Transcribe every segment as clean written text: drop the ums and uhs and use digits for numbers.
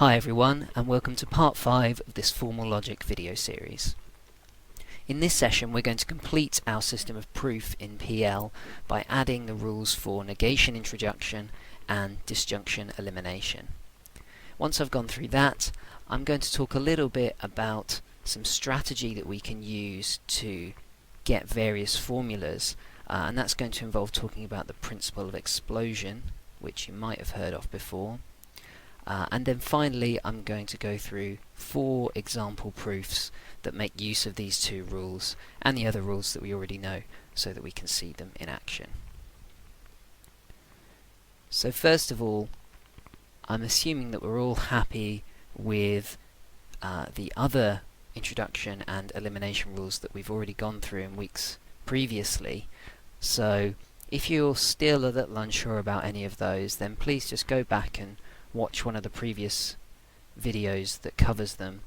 Hi everyone, and welcome to part 5 of this formal logic video series. In this session we're going to complete our system of proof in PL by adding the rules for negation introduction and disjunction elimination. Once I've gone through that, I'm going to talk a little bit about some strategy that we can use to get various formulas, and that's going to involve talking about the principle of explosion, which you might have heard of before. And then finally I'm going to go through 4 example proofs that make use of these 2 rules and the other rules that we already know so that we can see them in action. So first of all, I'm assuming that we're all happy with the other introduction and elimination rules that we've already gone through in weeks previously. So if you're still a little unsure about any of those, then please just go back and watch one of the previous videos that covers them,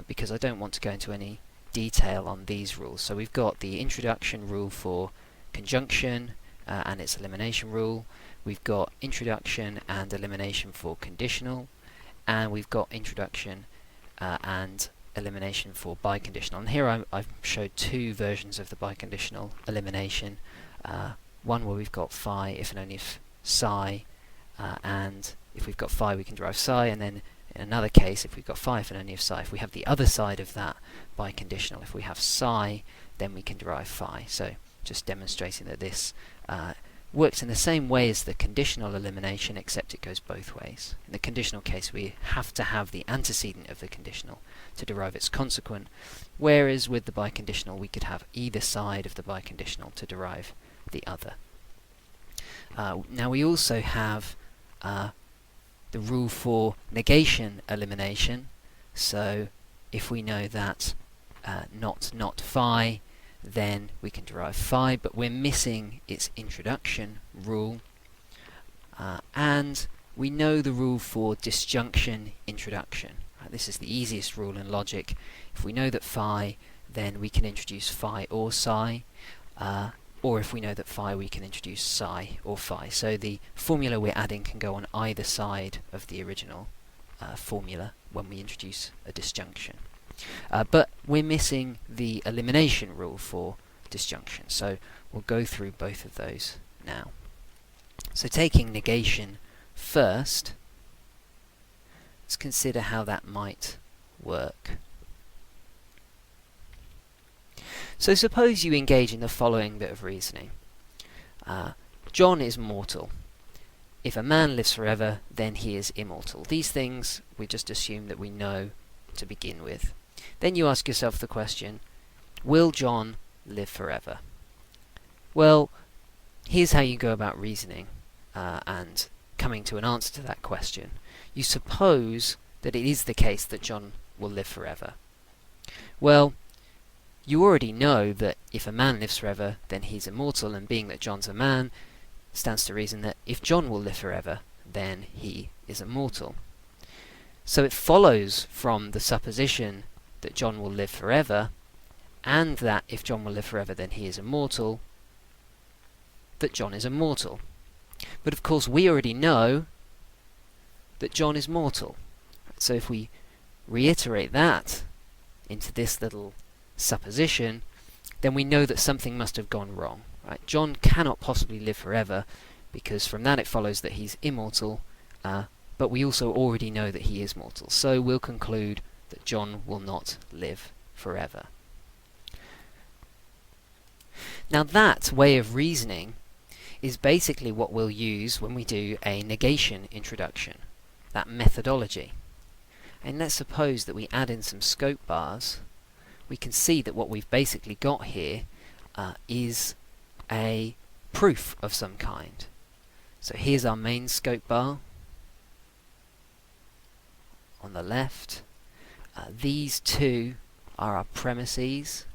because I don't want to go into any detail on these rules. So we've got the introduction rule for conjunction and its elimination rule, we've got introduction and elimination for conditional, and we've got introduction and elimination for biconditional. And here I've showed 2 versions of the biconditional elimination, one where we've got phi if and only if psi, and if we've got phi we can derive psi, and then in another case if we've got phi if and only if psi, if we have the other side of that biconditional, if we have psi, then we can derive phi. So just demonstrating that this works in the same way as the conditional elimination, except it goes both ways. In the conditional case we have to have the antecedent of the conditional to derive its consequent, whereas with the biconditional we could have either side of the biconditional to derive the other. Now we also have the rule for negation elimination. So if we know that not phi, then we can derive phi, but we're missing its introduction rule, and we know the rule for disjunction introduction. This is the easiest rule in logic. If we know that phi, then we can introduce phi or psi, or if we know that phi, we can introduce psi or phi. So the formula we're adding can go on either side of the original formula when we introduce a disjunction. But we're missing the elimination rule for disjunction, so we'll go through both of those now. So taking negation first, let's consider how that might work. So suppose you engage in the following bit of reasoning. John is mortal. If a man lives forever, then he is immortal. These things we just assume that we know to begin with. Then you ask yourself the question, will John live forever? Well, here's how you go about reasoning and coming to an answer to that question. You suppose that it is the case that John will live forever. Well, you already know that if a man lives forever, then he's immortal, and being that John's a man, stands to reason that if John will live forever, then he is immortal. So it follows from the supposition that John will live forever, and that if John will live forever, then he is immortal, that John is immortal. But of course we already know that John is mortal. So if we reiterate that into this little supposition, then we know that something must have gone wrong. Right? John cannot possibly live forever, because from that it follows that he's immortal, but we also already know that he is mortal. So we'll conclude that John will not live forever. Now that way of reasoning is basically what we'll use when we do a negation introduction, that methodology. And let's suppose that we add in some scope bars. We can see that what we've basically got here is a proof of some kind. So here's our main scope bar on the left. These 2 are our premises.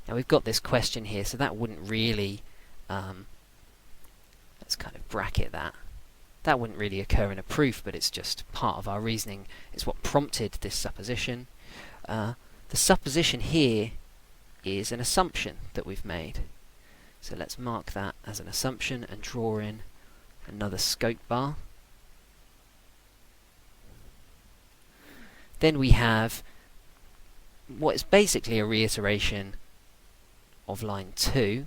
Now we've got this question here, so that wouldn't really, let's kind of bracket that. That wouldn't really occur in a proof, but it's just part of our reasoning. It's what prompted this supposition. The supposition here is an assumption that we've made. So let's mark that as an assumption and draw in another scope bar. Then we have what is basically a reiteration of line 2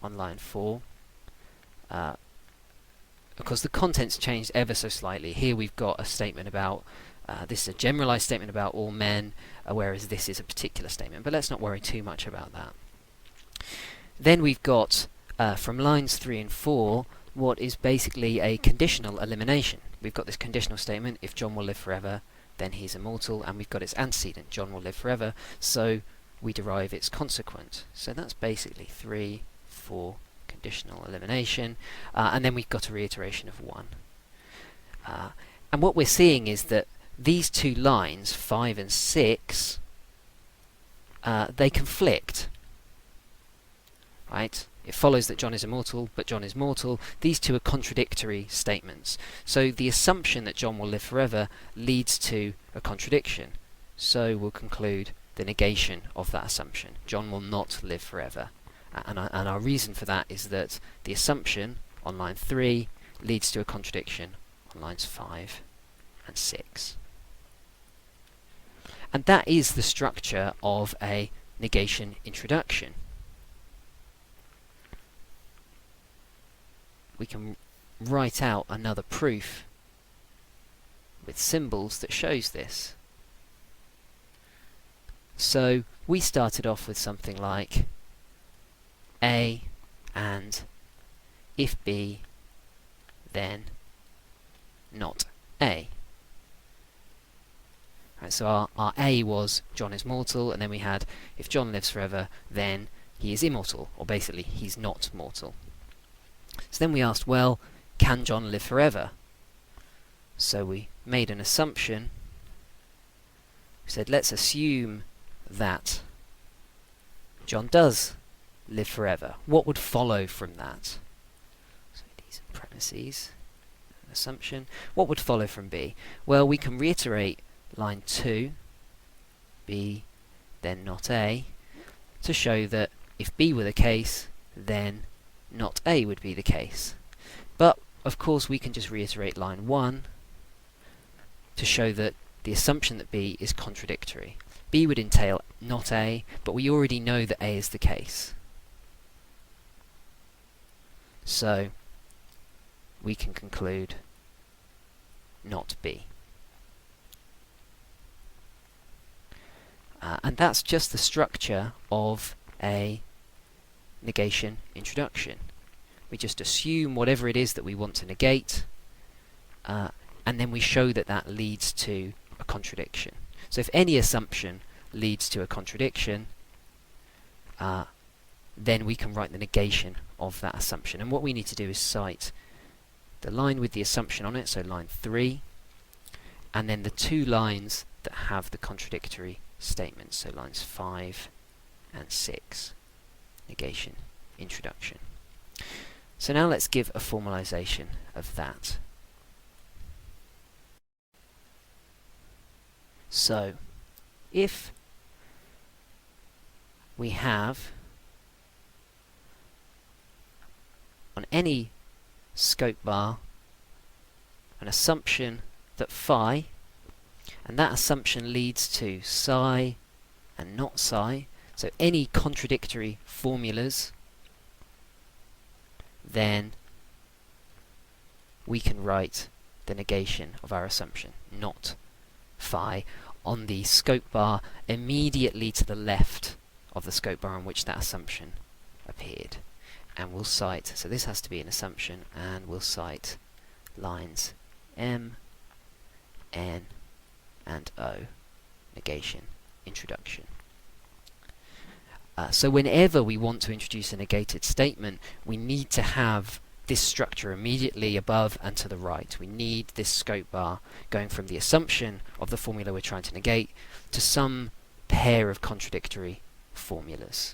on line 4. Of course, the content's changed ever so slightly. Here we've got a statement about, this is a generalized statement about all men, whereas this is a particular statement. But let's not worry too much about that. Then we've got, from lines 3 and 4, what is basically a conditional elimination. We've got this conditional statement, if John will live forever, then he's immortal, and we've got its antecedent, John will live forever, so we derive its consequent. So that's basically 3, 4, conditional elimination, and then we've got a reiteration of 1. And what we're seeing is that these two lines, 5 and 6, they conflict. Right? It follows that John is immortal, but John is mortal. These two are contradictory statements. So the assumption that John will live forever leads to a contradiction. So we'll conclude the negation of that assumption. John will not live forever. And our reason for that is that the assumption on line 3 leads to a contradiction on lines 5 and 6. And that is the structure of a negation introduction. We can write out another proof with symbols that shows this. So we started off with something like A and if B, then not A. Right, so our A was John is mortal, and then we had if John lives forever, then he is immortal, or basically he's not mortal. So then we asked, well, can John live forever? So we made an assumption. We said, let's assume that John does live forever. What would follow from that? So these are premises, an assumption. What would follow from B? Well, we can reiterate line 2, B, then not A, to show that if B were the case, then not A would be the case. But, of course, we can just reiterate line 1 to show that the assumption that B is contradictory. B would entail not A, but we already know that A is the case. So, we can conclude not B. And that's just the structure of a negation introduction. We just assume whatever it is that we want to negate, and then we show that that leads to a contradiction. So if any assumption leads to a contradiction, then we can write the negation of that assumption. And what we need to do is cite the line with the assumption on it, so line 3, and then the two lines that have the contradictory statements, so lines 5 and 6. Negation, introduction. So now let's give a formalization of that. So, if we have on any scope bar an assumption that phi, and that assumption leads to psi and not psi, so any contradictory formulas, then we can write the negation of our assumption, not phi, on the scope bar immediately to the left of the scope bar on which that assumption appeared. And we'll cite, so this has to be an assumption, and we'll cite lines M, N, and O, negation, introduction. So whenever we want to introduce a negated statement, we need to have this structure immediately above and to the right. We need this scope bar going from the assumption of the formula we're trying to negate to some pair of contradictory formulas.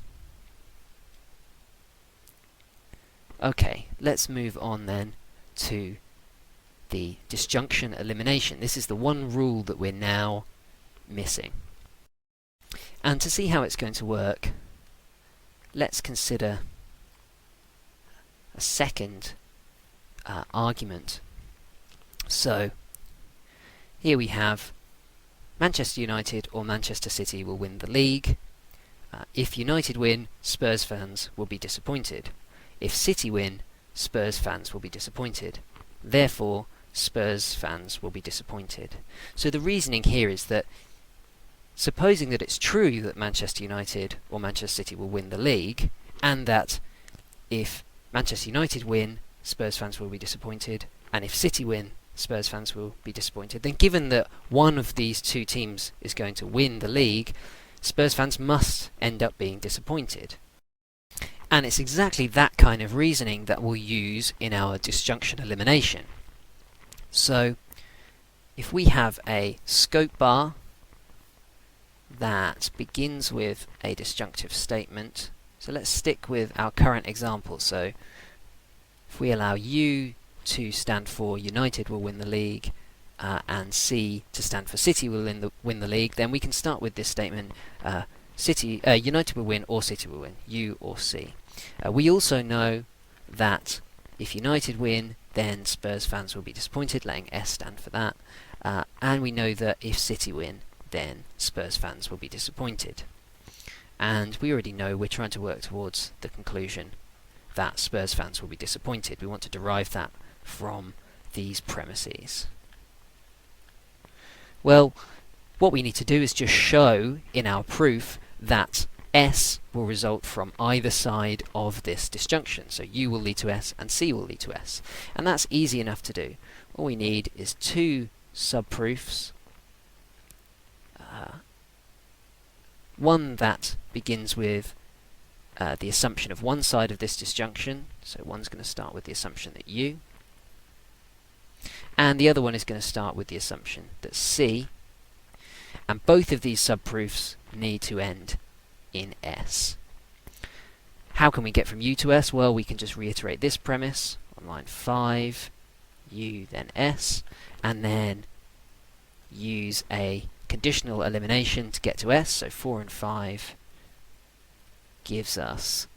Okay, let's move on then to the disjunction elimination. This is the one rule that we're now missing. And to see how it's going to work, let's consider a second argument. So Here we have Manchester United or Manchester City will win the league. If United win, Spurs fans will be disappointed. If City win, Spurs fans will be disappointed. Therefore, Spurs fans will be disappointed. So the reasoning here is that supposing that it's true that Manchester United or Manchester City will win the league, and that if Manchester United win, Spurs fans will be disappointed, and if City win, Spurs fans will be disappointed, then given that one of these two teams is going to win the league, Spurs fans must end up being disappointed. And it's exactly that kind of reasoning that we'll use in our disjunction elimination. So, if we have a scope bar that begins with a disjunctive statement, so let's stick with our current example. So, if we allow U to stand for United will win the league, and C to stand for City will win the league, then we can start with this statement: United will win or City will win, U or C. We also know that if United win, then Spurs fans will be disappointed, letting S stand for that, and we know that if City win, then Spurs fans will be disappointed. And we already know we're trying to work towards the conclusion that Spurs fans will be disappointed. We want to derive that from these premises. Well, what we need to do is just show in our proof that S will result from either side of this disjunction. So U will lead to S and C will lead to S. And that's easy enough to do. All we need is two subproofs. One that begins with the assumption of one side of this disjunction. So one's going to start with the assumption that U. And the other one is going to start with the assumption that C. And both of these subproofs need to end in S. How can we get from U to S? Well, we can just reiterate this premise on line 5, U then S, and then use a conditional elimination to get to S. So 4 and 5 gives us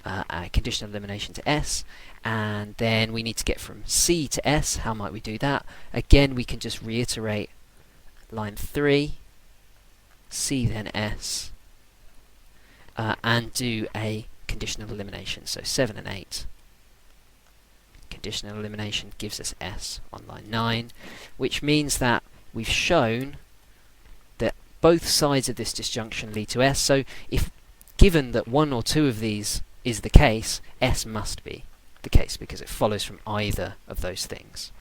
a conditional elimination to S, and then we need to get from C to S. How might we do that? Again, we can just reiterate line 3, C then S, and do a conditional elimination. So 7 and 8. Conditional elimination gives us S on line 9, which means that we've shown that both sides of this disjunction lead to S. So if given that one or two of these is the case, S must be the case because it follows from either of those things.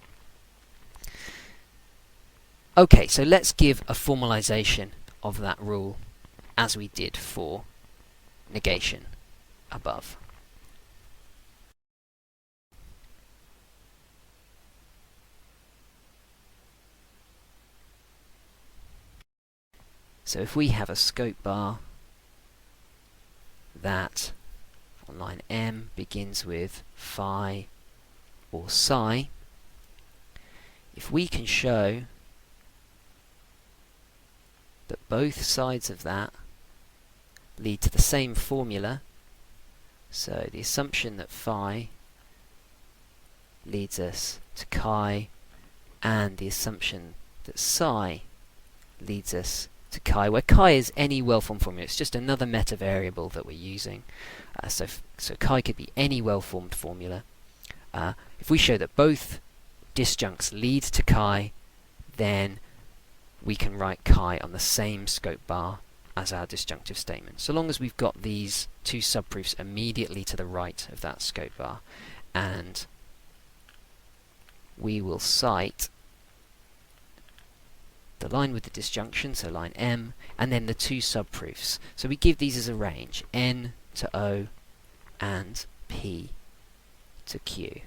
Okay, so let's give a formalization of that rule as we did for negation above. So if we have a scope bar that on line M begins with phi or psi, if we can show that both sides of that lead to the same formula, so the assumption that phi leads us to chi and the assumption that psi leads us to chi, where chi is any well-formed formula. It's just another meta variable that we're using. So chi could be any well-formed formula. If we show that both disjuncts lead to chi, then we can write chi on the same scope bar as our disjunctive statement, so long as we've got these two subproofs immediately to the right of that scope bar. And we will cite the line with the disjunction, so line M, and then the two subproofs. So we give these as a range, N to O and P to Q.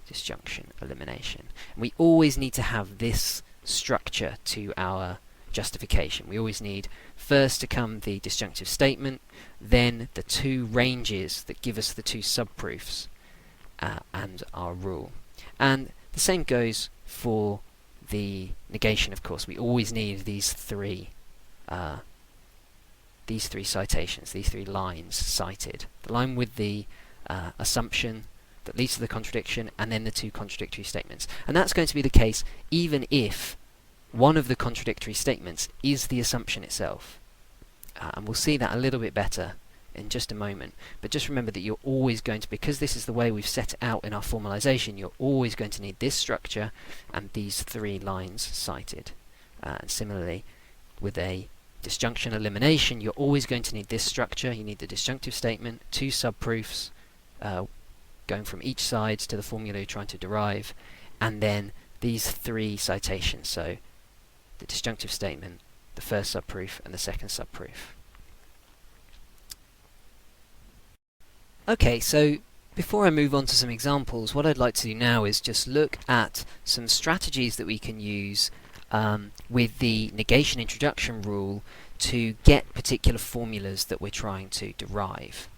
Disjunction elimination. And we always need to have this structure to our justification. We always need first to come the disjunctive statement, then the two ranges that give us the two subproofs, and our rule. And the same goes for the negation, of course. We always need these three citations, these three lines cited. The line with the assumption that leads to the contradiction, and then the two contradictory statements. And that's going to be the case even if one of the contradictory statements is the assumption itself. And we'll see that a little bit better in just a moment. But just remember that you're always going to, because this is the way we've set it out in our formalization, you're always going to need this structure and these three lines cited. And similarly, with a disjunction elimination, you're always going to need this structure. You need the disjunctive statement, two subproofs going from each side to the formula you're trying to derive, and then these three citations. So the disjunctive statement, the first subproof, and the second subproof. Okay, so before I move on to some examples, what I'd like to do now is just look at some strategies that we can use with the negation introduction rule to get particular formulas that we're trying to derive.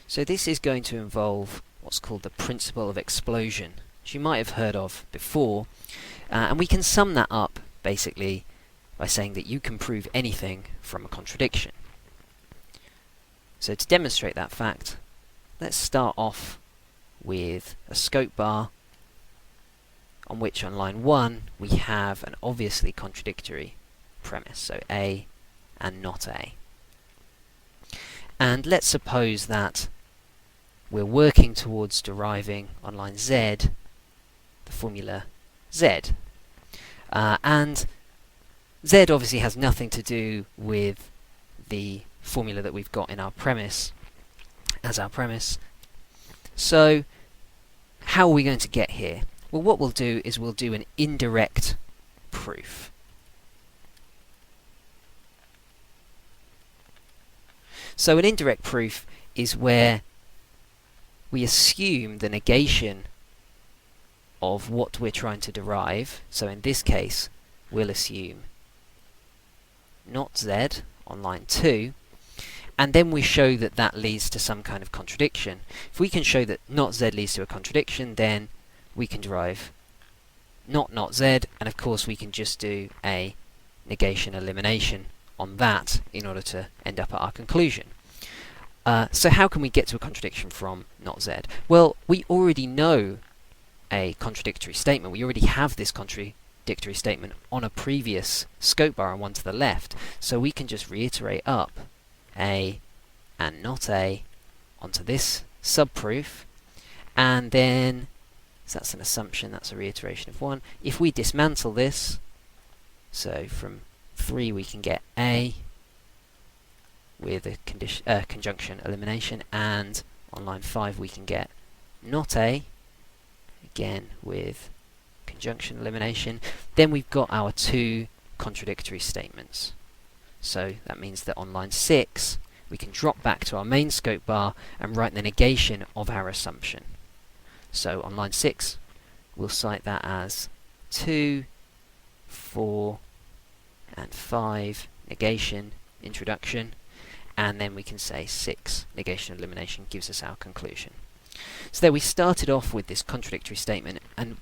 So this is going to involve what's called the principle of explosion, which you might have heard of before, and we can sum that up basically by saying that you can prove anything from a contradiction. So to demonstrate that fact, let's start off with a scope bar on which on line 1 we have an obviously contradictory premise, so A and not A. And let's suppose that we're working towards deriving on line Z the formula Z. And Z obviously has nothing to do with the formula that we've got in our premise as our premise. So how are we going to get here? Well, what we'll do is we'll do an indirect proof. So an indirect proof is where we assume the negation of what we're trying to derive. So in this case, we'll assume not Z on line 2, and then we show that that leads to some kind of contradiction. If we can show that not Z leads to a contradiction, then we can derive not Z, and of course we can just do a negation elimination on that in order to end up at our conclusion. So how can we get to a contradiction from not Z? Well, we already know a contradictory statement. We already have this contradictory statement on a previous scope bar and one to the left, so we can just reiterate up A and not A onto this subproof, and then, so that's an assumption, that's a reiteration of 1. If we dismantle this, so from 3 we can get A with a conjunction elimination, and on line 5 we can get not A, again with conjunction elimination. Then we've got our two contradictory statements. So that means that on line 6 we can drop back to our main scope bar and write the negation of our assumption. So on line 6 we'll cite that as 2, 4 and 5 negation introduction, and then we can say 6 negation elimination gives us our conclusion. So there we started off with this contradictory statement, and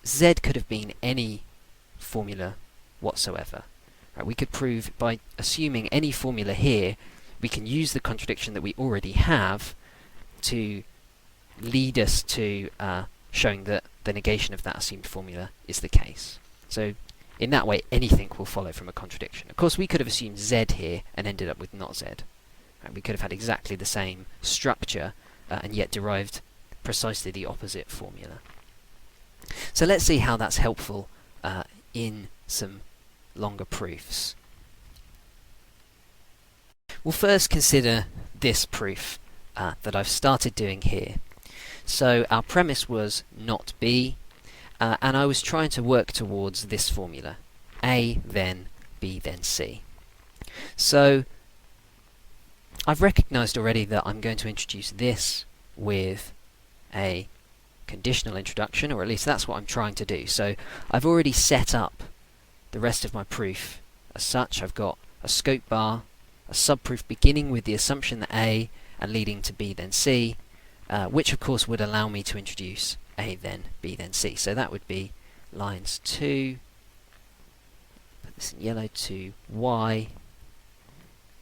Z could have been any formula whatsoever. Right, we could prove by assuming any formula here, we can use the contradiction that we already have to lead us to showing that the negation of that assumed formula is the case. So in that way, anything will follow from a contradiction. Of course, we could have assumed Z here and ended up with not Z. Right, we could have had exactly the same structure and yet derived precisely the opposite formula. So let's see how that's helpful in some longer proofs. We'll first consider this proof that I've started doing here. So our premise was not B, and I was trying to work towards this formula: A, then B, then C. So I've recognized already that I'm going to introduce this with a conditional introduction, or at least that's what I'm trying to do. So I've already set up the rest of my proof as such. I've got a scope bar, a subproof beginning with the assumption that A and leading to B then C, which of course would allow me to introduce A then B then C. So that would be lines 2, put this in yellow, to Y,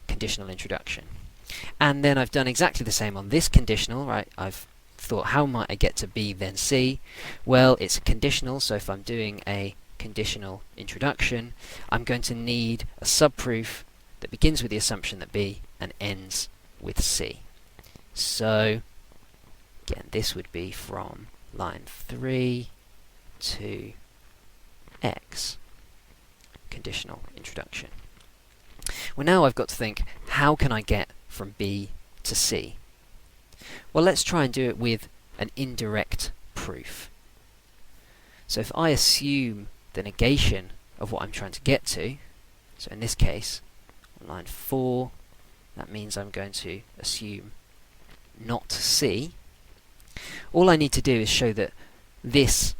conditional introduction. And then I've done exactly the same on this conditional, right? I've thought, how might I get to B then C? Well, it's a conditional, so if I'm doing a conditional introduction, I'm going to need a subproof that begins with the assumption that B and ends with C. So, again, this would be from line 3 to X, conditional introduction. Well, now I've got to think, how can I get from B to C? Well, let's try and do it with an indirect proof. So if I assume the negation of what I'm trying to get to, so in this case, on line 4, that means I'm going to assume not C. All I need to do is show that this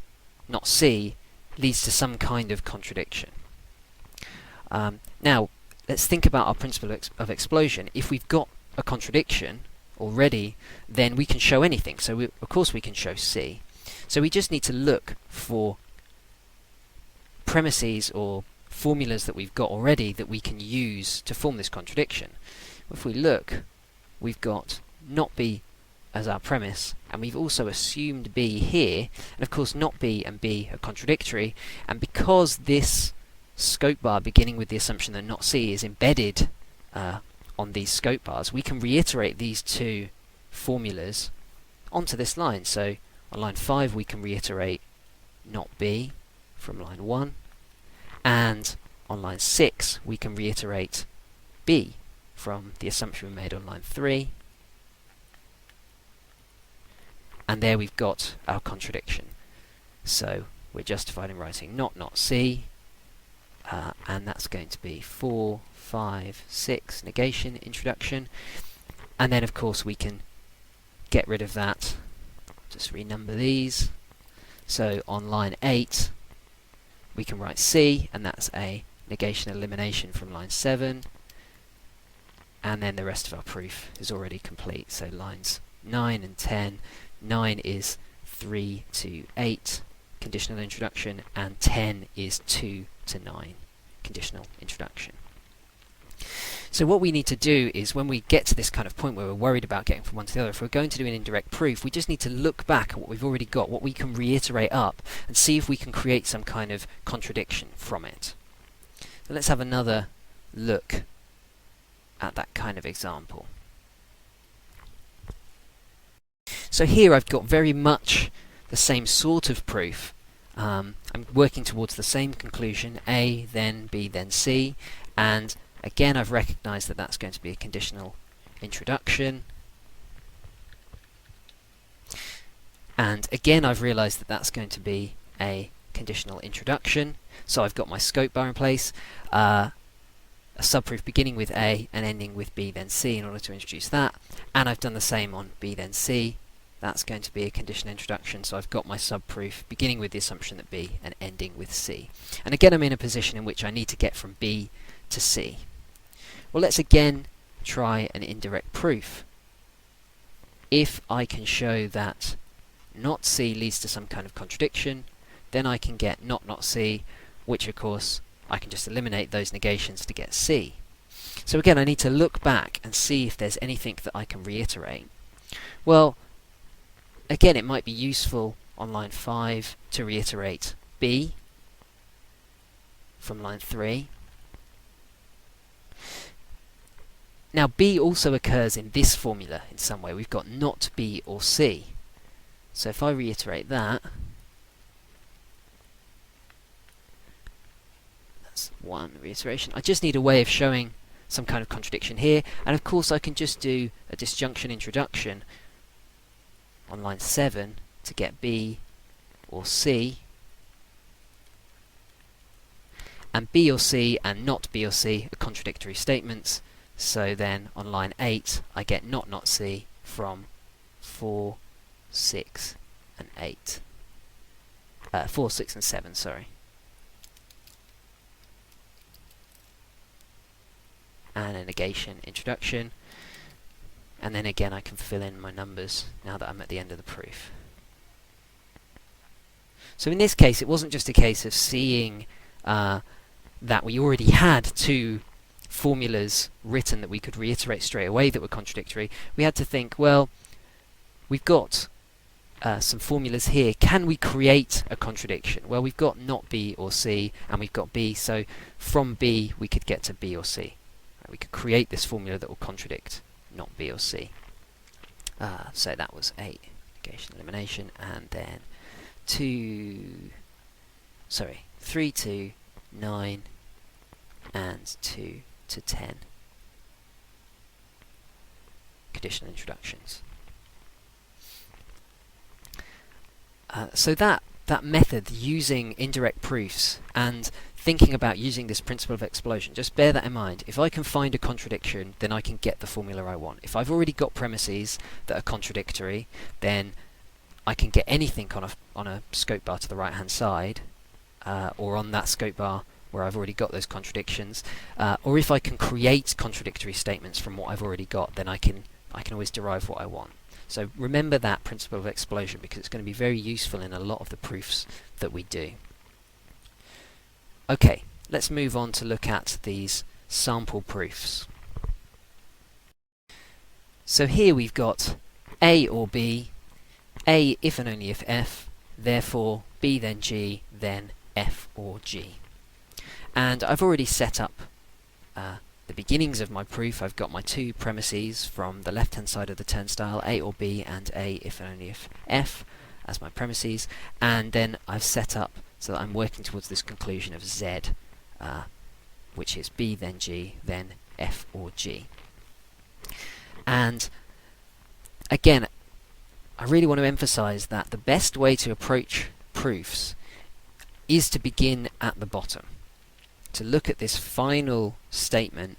not C leads to some kind of contradiction. Now, let's think about our principle of explosion. If we've got a contradiction already, then we can show anything. So of course we can show C. So we just need to look for premises or formulas that we've got already that we can use to form this contradiction. If we look, we've got not B as our premise, and we've also assumed B here, and of course not B and B are contradictory, and because this scope bar beginning with the assumption that not C is embedded on these scope bars, we can reiterate these two formulas onto this line. So on line 5 we can reiterate not B from line 1, and on line 6 we can reiterate B from the assumption we made on line 3, and there we've got our contradiction. So we're justified in writing not C, and that's going to be 4, 5, 6, negation, introduction, and then of course we can get rid of that, just renumber these. So on line 8 we can write C, and that's a negation elimination from line 7, and then the rest of our proof is already complete. So lines 9 and 10, 9 is 3 to 8, conditional introduction, and 10 is 2 to 9, conditional introduction. So what we need to do is, when we get to this kind of point where we're worried about getting from one to the other, if we're going to do an indirect proof, we just need to look back at what we've already got, what we can reiterate up, and see if we can create some kind of contradiction from it. So let's have another look at that kind of example. So here I've got very much the same sort of proof. I'm working towards the same conclusion, A, then B, then C, and again I've recognised that that's going to be a conditional introduction, and again I've realised that that's going to be a conditional introduction. So I've got my scope bar in place, a subproof beginning with A and ending with B then C in order to introduce that, and I've done the same on B then C. That's going to be a conditional introduction, so I've got my subproof beginning with the assumption that B and ending with C. And again I'm in a position in which I need to get from B to C. Well, let's again try an indirect proof. If I can show that not C leads to some kind of contradiction, then I can get not C, which of course I can just eliminate those negations to get C. So again I need to look back and see if there's anything that I can reiterate. Well, again it might be useful on line 5 to reiterate B from line 3. Now B also occurs in this formula in some way. We've got not B or C. So if I reiterate that, that's one reiteration. I just need a way of showing some kind of contradiction here, and of course I can just do a disjunction introduction on line 7 to get B or C, and B or C and not B or C are contradictory statements. So then on line 8 I get not C from 4, 6 and 8. 4, 6 and 7, sorry. And a negation introduction. And then again I can fill in my numbers now that I'm at the end of the proof. So in this case it wasn't just a case of seeing that we already had two formulas written that we could reiterate straight away that were contradictory. We had to think, well, we've got some formulas here. Can we create a contradiction? Well, we've got not B or C, and we've got B, so from B we could get to B or C. We could create this formula that will contradict not B or C. So that was 8, negation, elimination, and then 3 to 9, and 2 to 10 conditional introductions. So that method, using indirect proofs and thinking about using this principle of explosion, just bear that in mind. If I can find a contradiction, then I can get the formula I want. If I've already got premises that are contradictory, then I can get anything on a scope bar to the right hand side, or on that scope bar where I've already got those contradictions, or if I can create contradictory statements from what I've already got, then I can always derive what I want. So remember that principle of explosion, because it's going to be very useful in a lot of the proofs that we do. Okay, let's move on to look at these sample proofs. So here we've got A or B, A if and only if F, therefore B then G, then F or G. And I've already set up the beginnings of my proof. I've got my two premises from the left hand side of the turnstile, A or B, and A if and only if F as my premises, and then I've set up so that I'm working towards this conclusion of Z, which is B then G, then F or G. And again, I really want to emphasize that the best way to approach proofs is to begin at the bottom, to look at this final statement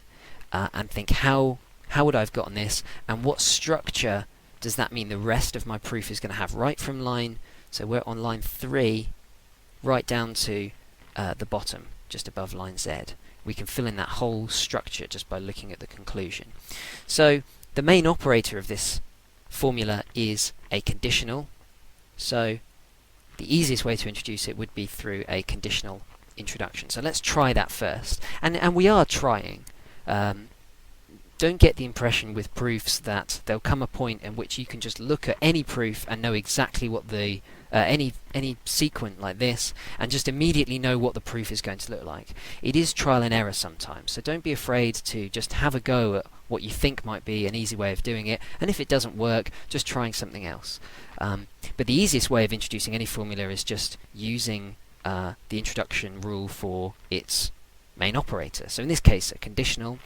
and think, how would I have gotten this, and what structure does that mean the rest of my proof is going to have, right from line, so we're on line 3, right down to the bottom, just above line Z. We can fill in that whole structure just by looking at the conclusion. So the main operator of this formula is a conditional, so the easiest way to introduce it would be through a conditional introduction. So let's try that first, and we are trying. Don't get the impression with proofs that there'll come a point in which you can just look at any proof and know exactly what the any sequent like this and just immediately know what the proof is going to look like. It is trial and error sometimes, so don't be afraid to just have a go at what you think might be an easy way of doing it, and if it doesn't work, just trying something else. But the easiest way of introducing any formula is just using the introduction rule for its main operator. So in this case, a conditional.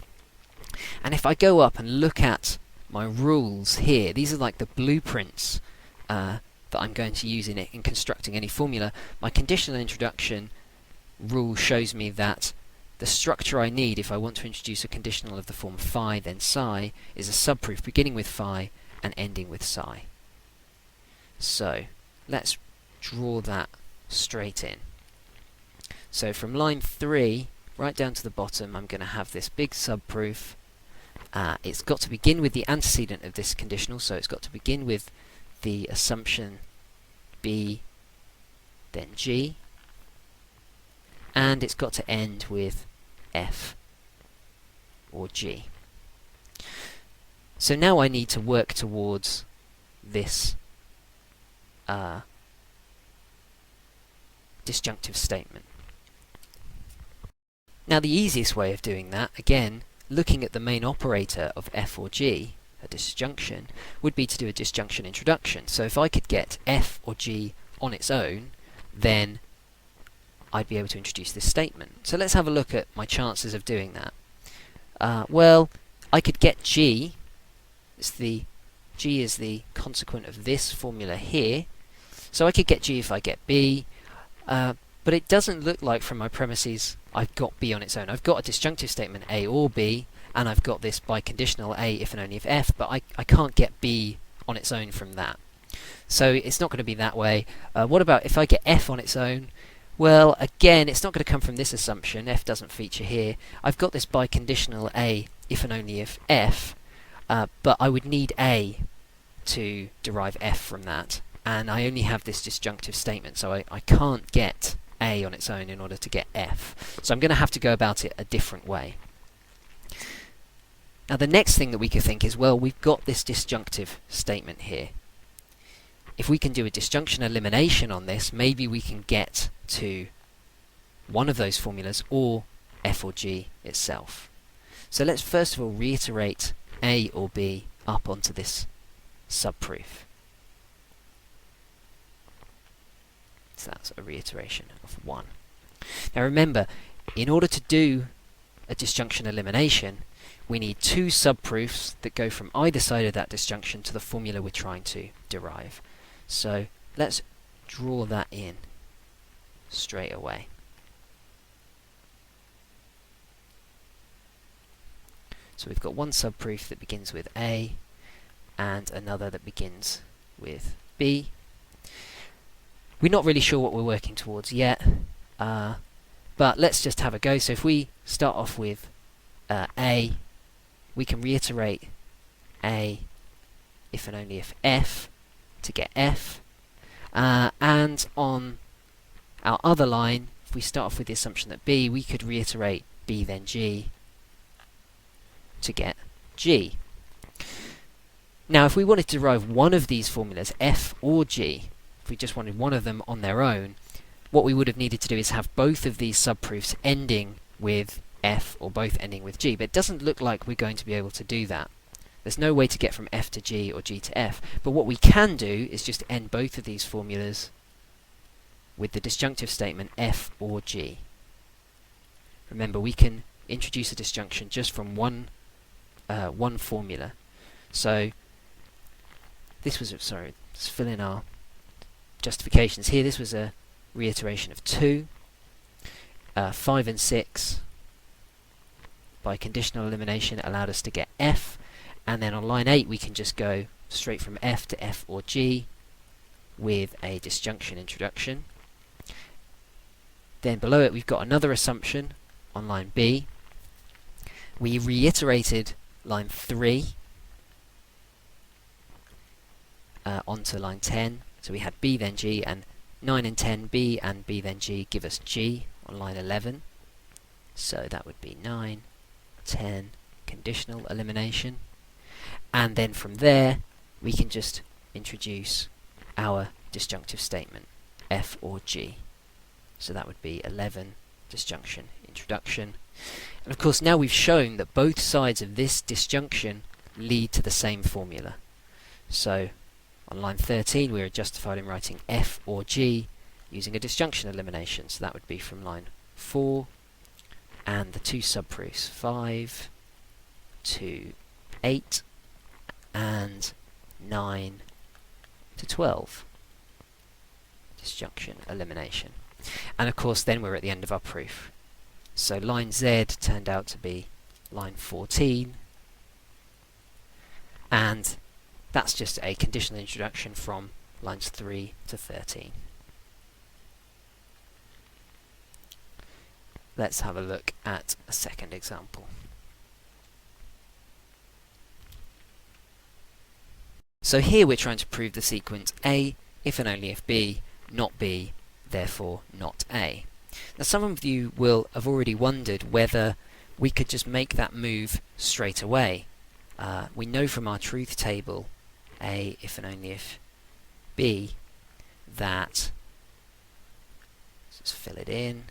And if I go up and look at my rules here, these are like the blueprints that I'm going to use in constructing any formula. My conditional introduction rule shows me that the structure I need if I want to introduce a conditional of the form phi then psi is a subproof beginning with phi and ending with psi. So let's draw that straight in. So from line 3 right down to the bottom, I'm going to have this big subproof. It's got to begin with the antecedent of this conditional, so it's got to begin with the assumption B then G, and it's got to end with F or G. So now I need to work towards this disjunctive statement. Now the easiest way of doing that, again, looking at the main operator of F or G, a disjunction, would be to do a disjunction introduction. So if I could get F or G on its own, then I'd be able to introduce this statement. So let's have a look at my chances of doing that. Well, I could get G. G is the consequent of this formula here. So I could get G if I get B, but it doesn't look like from my premises I've got B on its own. I've got a disjunctive statement A or B, and I've got this biconditional A if and only if F, but I can't get B on its own from that. So it's not going to be that way. What about if I get F on its own? Well, again, it's not going to come from this assumption. F doesn't feature here. I've got this biconditional A if and only if F, but I would need A to derive F from that, and I only have this disjunctive statement, so I can't get A on its own in order to get F. So I'm going to have to go about it a different way. Now the next thing that we could think is, well, we've got this disjunctive statement here. if we can do a disjunction elimination on this, maybe we can get to one of those formulas or f or g itself. So let's first of all reiterate a or b up onto this subproof. So that's a reiteration of 1. Now remember, in order to do a disjunction elimination, we need 2 subproofs that go from either side of that disjunction to the formula we're trying to derive. So let's draw that in straight away. So we've got one subproof that begins with A and another that begins with B. We're not really sure what we're working towards yet, but let's just have a go. So if we start off with A, we can reiterate A if and only if F to get F. And on our other line, if we start off with the assumption that B, we could reiterate B then G to get G. Now if we wanted to derive one of these formulas, F or G, if we just wanted one of them on their own, what we would have needed to do is have both of these subproofs ending with F or both ending with G, but it doesn't look like we're going to be able to do that. There's no way to get from F to G or G to F, but what we can do is just end both of these formulas with the disjunctive statement F or G. Remember, we can introduce a disjunction just from one formula. So this was, sorry, let's fill in our justifications here. This was a reiteration of 2. 5 and 6 by conditional elimination allowed us to get F, and then on line 8 we can just go straight from F to F or G with a disjunction introduction. Then below it we've got another assumption on line B. We reiterated line 3 onto line 10, so we had B then G, and 9 and 10, B and B then G give us G on line 11, so that would be 9, 10, conditional elimination, and then from there we can just introduce our disjunctive statement F or G, so that would be 11, disjunction introduction. And of course now we've shown that both sides of this disjunction lead to the same formula. So on line 13 we are justified in writing F or G using a disjunction elimination, so that would be from line 4 and the 2 subproofs 5 to 8 and 9 to 12. Disjunction elimination. And of course then we're at the end of our proof. So line Z turned out to be line 14, and that's just a conditional introduction from lines 3 to 13. Let's have a look at a second example. So here we're trying to prove the sequence A if and only if B, not B, therefore not A. Now some of you will have already wondered whether we could just make that move straight away. We know from our truth table A if and only if B that, let's fill it in,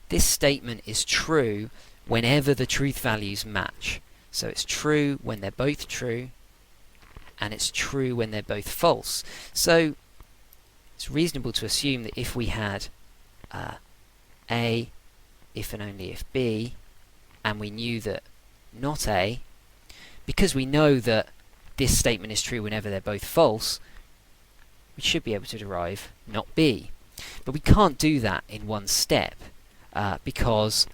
this statement is true whenever the truth values match. So it's true when they're both true, and it's true when they're both false. So it's reasonable to assume that if we had A if and only if B, and we knew that not A, because we know that this statement is true whenever they're both false, we should be able to derive not B. But we can't do that in one step, because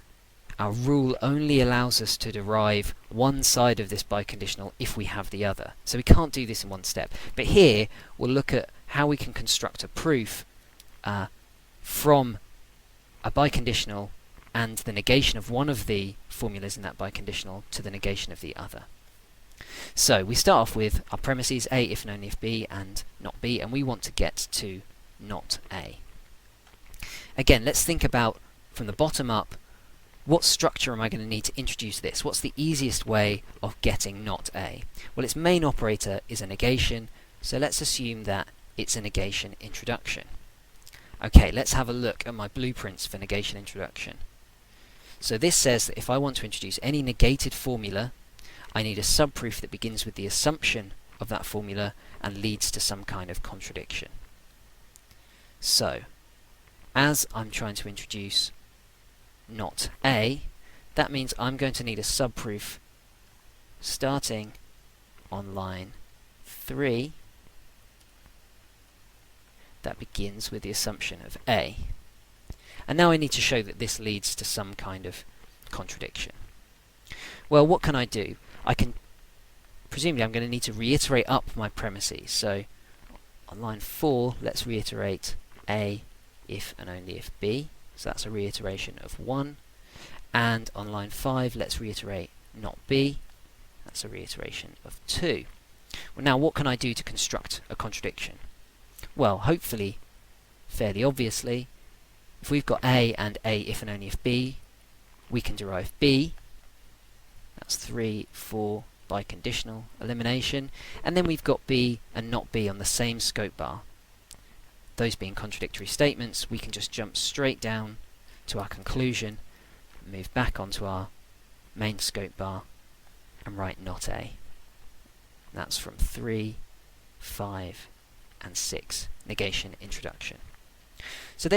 our rule only allows us to derive one side of this biconditional if we have the other. So we can't do this in one step. But here we'll look at how we can construct a proof from a biconditional and the negation of one of the formulas in that biconditional to the negation of the other. So we start off with our premises A if and only if B and not B, and we want to get to not A. Again, let's think about from the bottom up what structure am I going to need to introduce this? What's the easiest way of getting not A? Well, its main operator is a negation, so let's assume that it's a negation introduction. Okay, let's have a look at my blueprints for negation introduction. So this says that if I want to introduce any negated formula, I need a subproof that begins with the assumption of that formula and leads to some kind of contradiction. So, as I'm trying to introduce not A, that means I'm going to need a subproof starting on line 3 that begins with the assumption of A. And now I need to show that this leads to some kind of contradiction. Well, what can I do? Presumably I'm going to need to reiterate up my premises. So on line 4, let's reiterate A if and only if B. So that's a reiteration of 1. And on line 5, let's reiterate not B. That's a reiteration of 2. Well, now what can I do to construct a contradiction? Well, hopefully, fairly obviously, if we've got A and A if and only if B, we can derive B. That's 3, 4 by conditional elimination. And then we've got B and not B on the same scope bar. Those being contradictory statements, we can just jump straight down to our conclusion, move back onto our main scope bar, and write not A. That's from 3, 5, and 6, negation introduction. So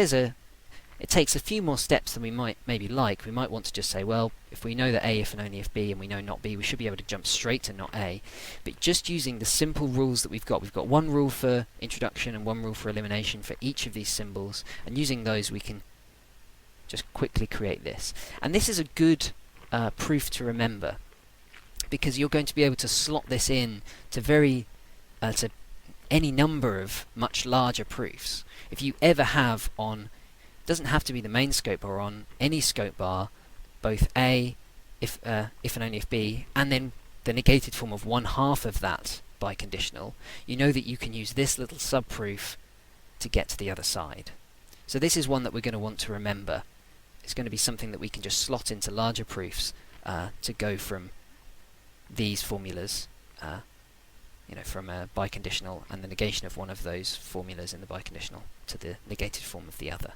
it takes a few more steps than we might maybe like. We might want to just say, well, if we know that A if and only if B and we know not B, we should be able to jump straight to not A. But just using the simple rules that we've got one rule for introduction and one rule for elimination for each of these symbols, and using those we can just quickly create this. And this is a good proof to remember, because you're going to be able to slot this in to any number of much larger proofs. If you ever have on, doesn't have to be the main scope bar, on any scope bar, both A if and only if B, and then the negated form of 1/2 of that biconditional, you know that you can use this little subproof to get to the other side. So this is one that we're going to want to remember. It's going to be something that we can just slot into larger proofs to go from these formulas, from a biconditional and the negation of one of those formulas in the biconditional to the negated form of the other.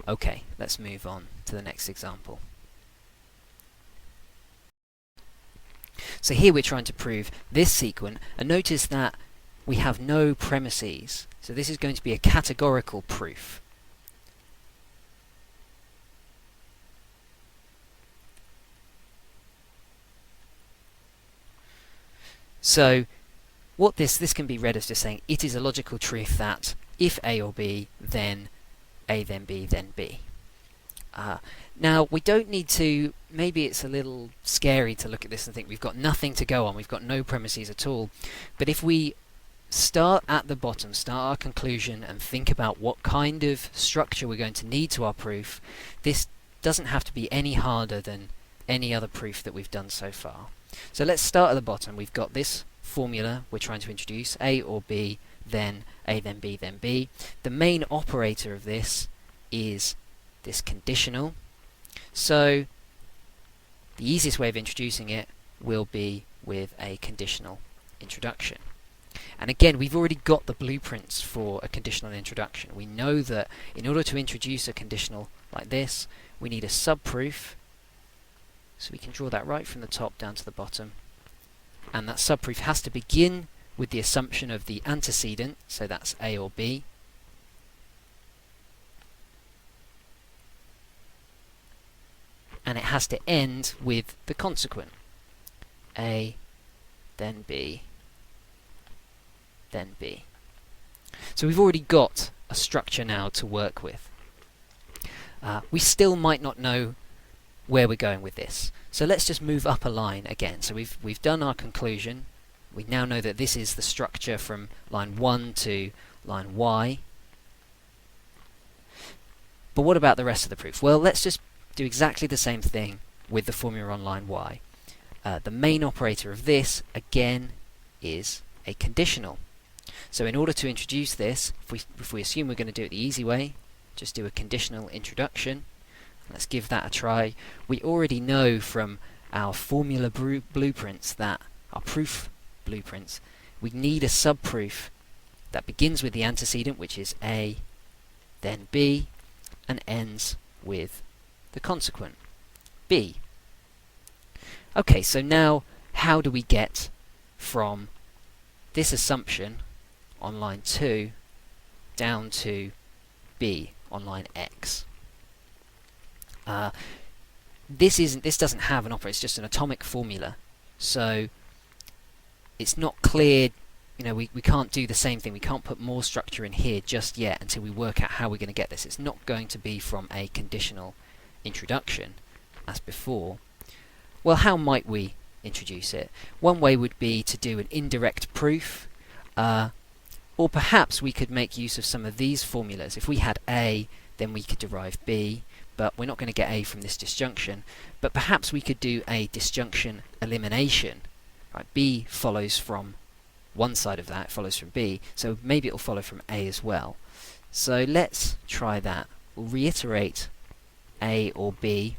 Okay, let's move on to the next example. So here we're trying to prove this sequent, and notice that we have no premises. So this is going to be a categorical proof. So what this can be read as just saying it is a logical truth that if A or B, then A, then B, then B. Now we don't need to, maybe it's a little scary to look at this and think we've got nothing to go on, we've got no premises at all, but if we start at the bottom, start our conclusion and think about what kind of structure we're going to need to our proof, this doesn't have to be any harder than any other proof that we've done so far. So let's start at the bottom. We've got this formula we're trying to introduce, A or B, then A, then B, then B. The main operator of this is this conditional. So the easiest way of introducing it will be with a conditional introduction. And again, we've already got the blueprints for a conditional introduction. We know that in order to introduce a conditional like this, we need a subproof. So we can draw that right from the top down to the bottom. And that subproof has to begin with the assumption of the antecedent, so that's A or B. And it has to end with the consequent. A, then B, then B. So we've already got a structure now to work with. We still might not know where we're going with this. So let's just move up a line again. So we've done our conclusion. We now know that this is the structure from line 1 to line Y. But what about the rest of the proof? Well, let's just do exactly the same thing with the formula on line Y. The main operator of this, again, is a conditional. So in order to introduce this, if we assume we're going to do it the easy way, just do a conditional introduction. Let's give that a try. We already know from our formula blueprints that our proof blueprints, we need a subproof that begins with the antecedent, which is A, then B, and ends with the consequent, B. Okay, so now how do we get from this assumption on line 2 down to B on line X? This doesn't have an operator, it's just an atomic formula. So it's not clear, we can't do the same thing. We can't put more structure in here just yet until we work out how we're going to get this. It's not going to be from a conditional introduction as before. Well, how might we introduce it? One way would be to do an indirect proof, or perhaps we could make use of some of these formulas. If we had A, then we could derive B, but we're not going to get A from this disjunction. But perhaps we could do a disjunction elimination. Right, B follows from one side of that, it follows from B, so maybe it will follow from A as well. So let's try that. We'll reiterate A or B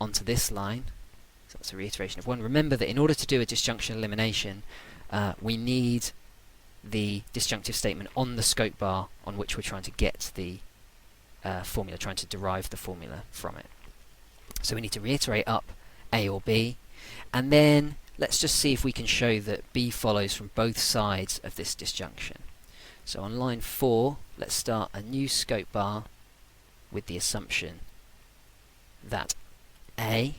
onto this line. So that's a reiteration of one. Remember that in order to do a disjunction elimination, we need the disjunctive statement on the scope bar on which we're trying to get the formula, trying to derive the formula from it. So we need to reiterate up A or B, and then let's just see if we can show that B follows from both sides of this disjunction. So on line 4, let's start a new scope bar with the assumption that A,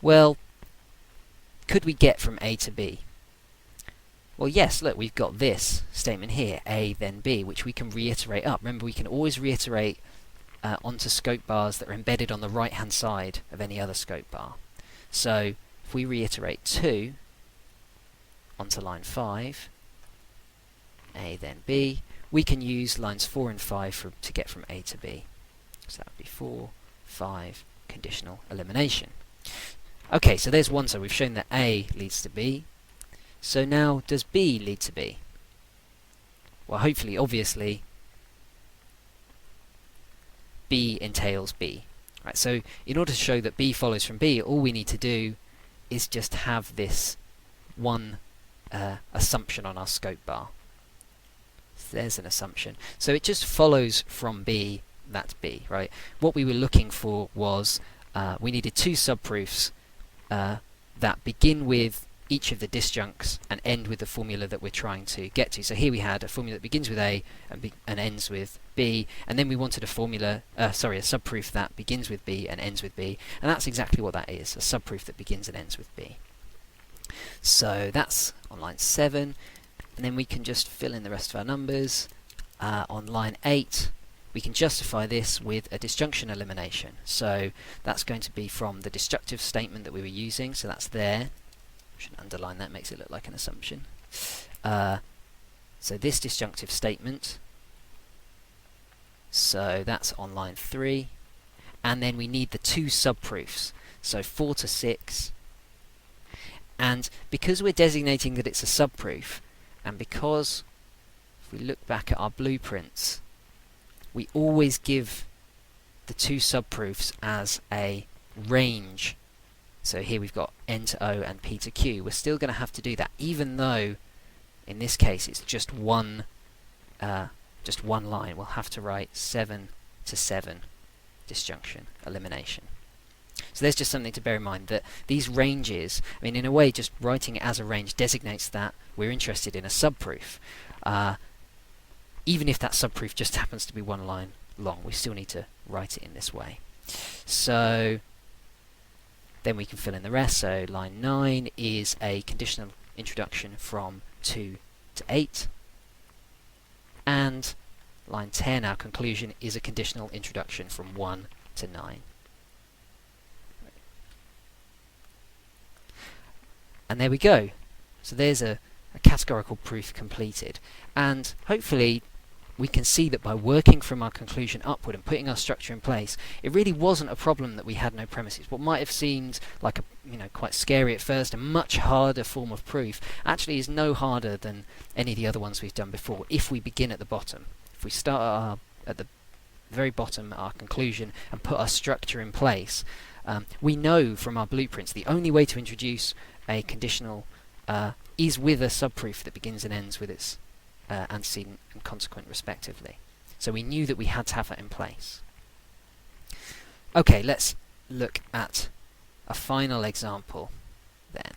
well, could we get from A to B? Well, yes, look, we've got this statement here, A then B, which we can reiterate up. Remember, we can always reiterate onto scope bars that are embedded on the right-hand side of any other scope bar. So, if we reiterate 2 onto line 5, A then B, we can use lines 4 and 5 to get from A to B. So that would be 4, 5, conditional elimination. Okay, so there's one, so we've shown that A leads to B. So now, does B lead to B? Well, hopefully, obviously, B entails B. Right, so in order to show that B follows from B, all we need to do is just have this one assumption on our scope bar. So there's an assumption. So it just follows from B, that's B, right? What we were looking for was, we needed two subproofs that begin with each of the disjuncts and end with the formula that we're trying to get to. So here we had a formula that begins with A and ends with B, and then we wanted a formula, a subproof that begins with B and ends with B, and that's exactly what that is, a subproof that begins and ends with B. So that's on line 7, and then we can just fill in the rest of our numbers. On line 8, we can justify this with a disjunction elimination. So that's going to be from the destructive statement that we were using, so that's there. Should underline that, makes it look like an assumption. So this disjunctive statement, so that's on line 3, and then we need the two subproofs, so 4 to 6, and because we're designating that it's a subproof, and because if we look back at our blueprints, we always give the two subproofs as a range. So here we've got N to O and P to Q. We're still going to have to do that, even though in this case it's just one line. We'll have to write 7 to 7 disjunction elimination. So there's just something to bear in mind, that these ranges, I mean, in a way, just writing it as a range designates that we're interested in a subproof. Even if that subproof just happens to be one line long, we still need to write it in this way. So then we can fill in the rest. So line 9 is a conditional introduction from 2 to 8. And line 10, our conclusion, is a conditional introduction from 1 to 9. And there we go. So there's a categorical proof completed. And hopefully we can see that by working from our conclusion upward and putting our structure in place, it really wasn't a problem that we had no premises. What might have seemed like a quite scary at first, a much harder form of proof, actually is no harder than any of the other ones we've done before if we begin at the bottom. If we start at the very bottom, our conclusion, and put our structure in place, we know from our blueprints the only way to introduce a conditional is with a subproof that begins and ends with its antecedent and consequent respectively. So we knew that we had to have that in place. Okay, let's look at a final example then.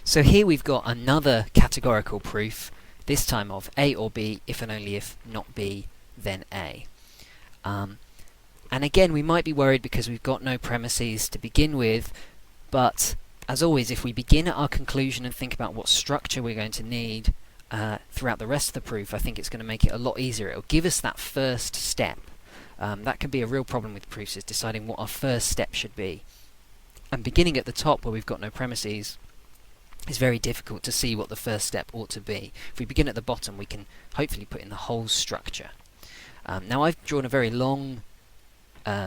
So here we've got another categorical proof, this time of A or B, if and only if not B, then A. And again, we might be worried because we've got no premises to begin with, but as always, if we begin at our conclusion and think about what structure we're going to need throughout the rest of the proof, I think it's going to make it a lot easier. It'll give us that first step. That can be a real problem with proofs, is deciding what our first step should be. And beginning at the top where we've got no premises is very difficult to see what the first step ought to be. If we begin at the bottom, we can hopefully put in the whole structure. Now I've drawn a very long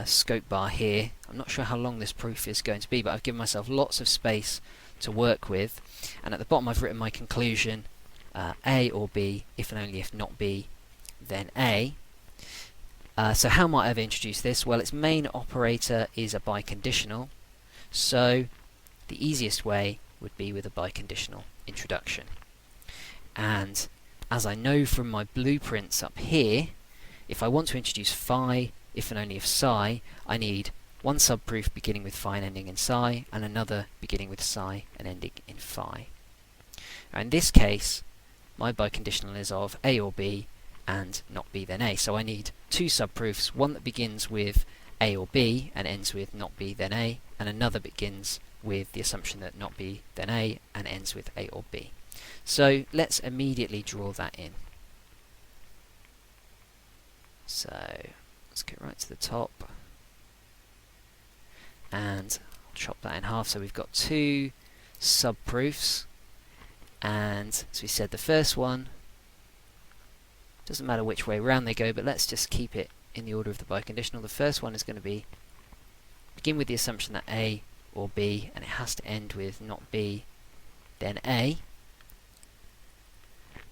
scope bar here. I'm not sure how long this proof is going to be, but I've given myself lots of space to work with, and at the bottom I've written my conclusion, A or B, if and only if not B, then A. So how might I have introduced this? Well, its main operator is a biconditional, so the easiest way would be with a biconditional introduction. And as I know from my blueprints up here, if I want to introduce phi, if and only if psi, I need one subproof beginning with phi and ending in psi, and another beginning with psi and ending in phi. Now in this case, my biconditional is of A or B, and not B then A. So I need two subproofs, one that begins with A or B and ends with not B then A, and another begins with the assumption that not B then A and ends with A or B. So let's immediately draw that in. So let's go right to the top and chop that in half. So we've got two subproofs, and as we said, the first one, doesn't matter which way round they go, but let's just keep it in the order of the biconditional. The first one is going to begin with the assumption that A or B, and it has to end with not B then A.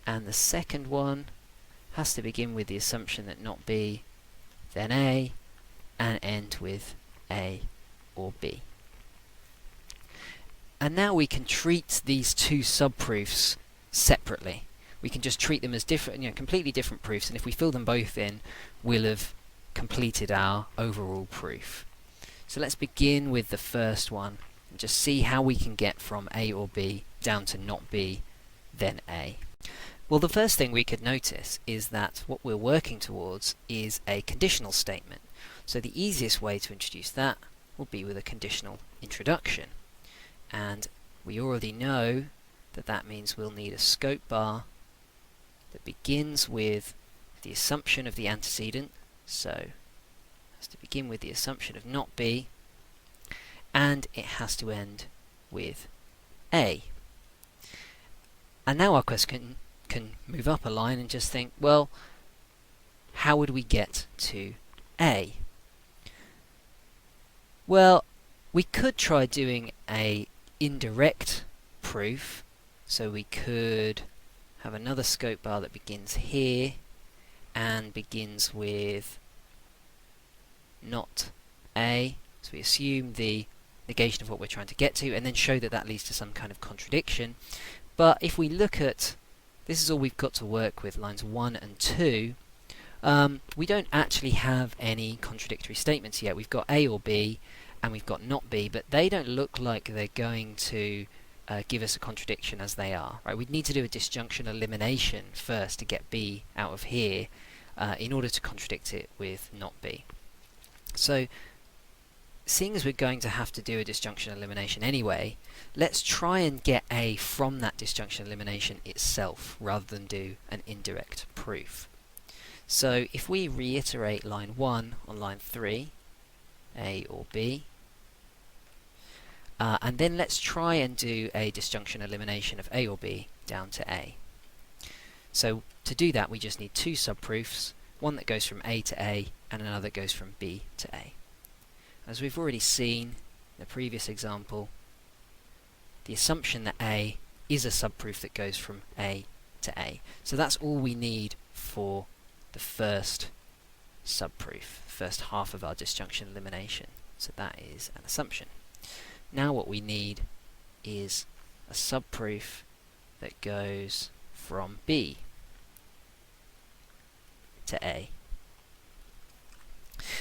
And the second one has to begin with the assumption that not B then A, and end with A or B. And now we can treat these two subproofs separately. We can just treat them as different, completely different proofs, and if we fill them both in, we'll have completed our overall proof. So let's begin with the first one and just see how we can get from A or B down to not B, then A. Well, the first thing we could notice is that what we're working towards is a conditional statement. So the easiest way to introduce that will be with a conditional introduction. And we already know that that means we'll need a scope bar that begins with the assumption of the antecedent, so it has to begin with the assumption of not B, and it has to end with A. And now our question can move up a line and just think, well, how would we get to A? Well, we could try doing a indirect proof, so we could have another scope bar that begins here and begins with not A, so we assume the negation of what we're trying to get to, and then show that that leads to some kind of contradiction. But if we look at, this is all we've got to work with, lines 1 and 2, we don't actually have any contradictory statements yet. We've got A or B, and we've got not B, but they don't look like they're going to give us a contradiction as they are. Right? We'd need to do a disjunction elimination first to get B out of here in order to contradict it with not B. So, seeing as we're going to have to do a disjunction elimination anyway, let's try and get A from that disjunction elimination itself, rather than do an indirect proof. So if we reiterate line 1 on line 3, A or B, and then let's try and do a disjunction elimination of A or B down to A. So to do that, we just need two subproofs, one that goes from A to A and another that goes from B to A. As we've already seen in the previous example, the assumption that A is a subproof that goes from A to A. So that's all we need for the first subproof, the first half of our disjunction elimination. So that is an assumption. Now what we need is a subproof that goes from B to A.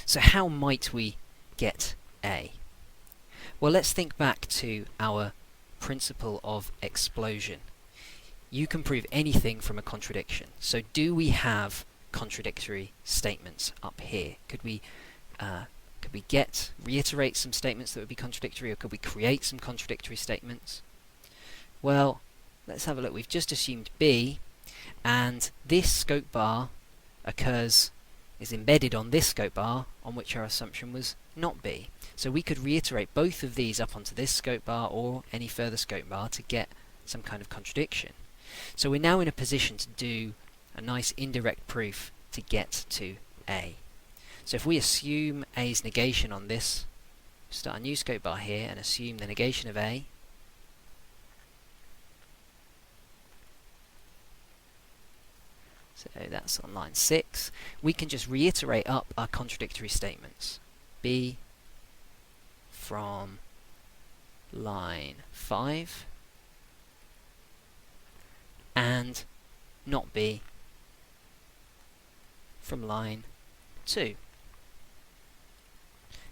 So how might we get A? Well, let's think back to our principle of explosion. You can prove anything from a contradiction. So do we have contradictory statements up here? Could we reiterate some statements that would be contradictory, or could we create some contradictory statements? Well, let's have a look. We've just assumed B, and this scope bar is embedded on this scope bar on which our assumption was not B. So we could reiterate both of these up onto this scope bar or any further scope bar to get some kind of contradiction. So we're now in a position to do a nice indirect proof to get to A. So if we assume A's negation on this, start a new scope bar here and assume the negation of A, so that's on line 6, we can just reiterate up our contradictory statements. B from line 5 and not B from line 2.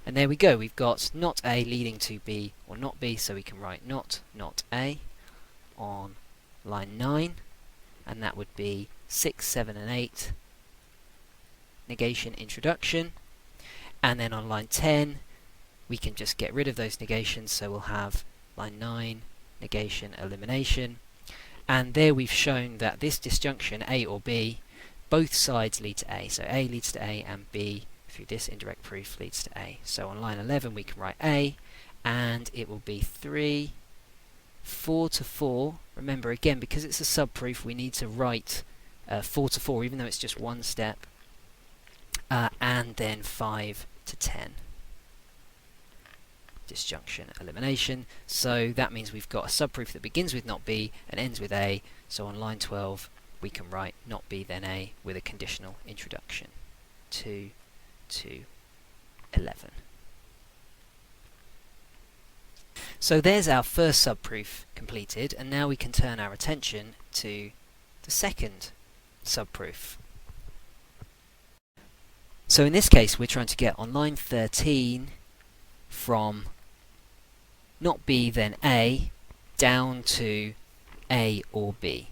And there we go, we've got not A leading to B or not B, so we can write not A on line 9, and that would be 6, 7 and 8 negation introduction. And then on line 10 we can just get rid of those negations, so we'll have line 9 negation elimination. And there we've shown that this disjunction, A or B, both sides lead to A. So A leads to A and B through this indirect proof leads to A. So on line 11 we can write A, and it will be 3, 4 to 4. Remember, again, because it's a subproof, we need to write 4 to 4, even though it's just one step, and then 5 to 10. Disjunction elimination. So that means we've got a subproof that begins with not B and ends with A. So on line 12 we can write not B then A with a conditional introduction. 2 to 11. So there's our first subproof completed, and now we can turn our attention to the second subproof. So in this case we're trying to get on line 13 from not B then A down to A or B.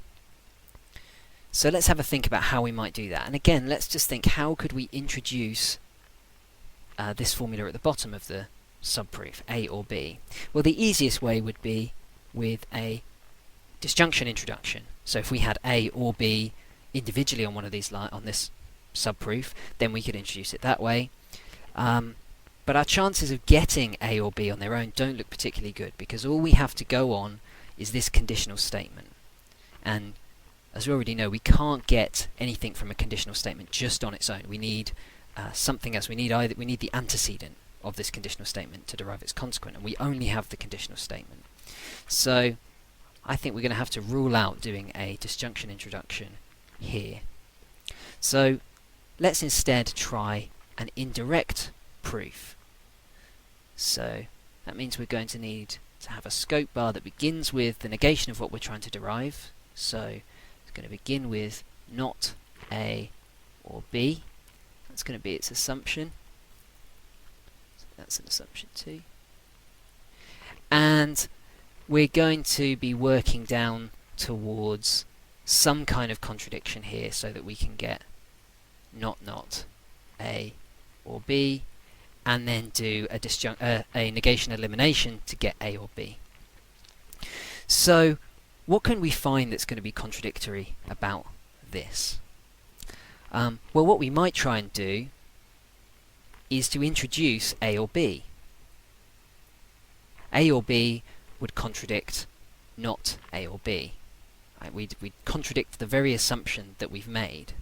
So let's have a think about how we might do that. And again, let's just think, how could we introduce this formula at the bottom of the subproof, A or B? Well, the easiest way would be with a disjunction introduction. So if we had A or B individually on one of these on this subproof, then we could introduce it that way. But our chances of getting A or B on their own don't look particularly good, because all we have to go on is this conditional statement. And as we already know, we can't get anything from a conditional statement just on its own. We need something else. We need the antecedent of this conditional statement to derive its consequent, and we only have the conditional statement. So I think we're going to have to rule out doing a disjunction introduction here. So let's instead try an indirect proof. So that means we're going to need to have a scope bar that begins with the negation of what we're trying to derive. So it's going to begin with not A or B. That's going to be its assumption. So that's an assumption too. And we're going to be working down towards some kind of contradiction here, so that we can get not A or B, and then do a negation elimination to get A or B. So what can we find that's going to be contradictory about this? Well, what we might try and do is to introduce A or B. A or B would contradict not A or B. Right? We'd contradict the very assumption that we've made.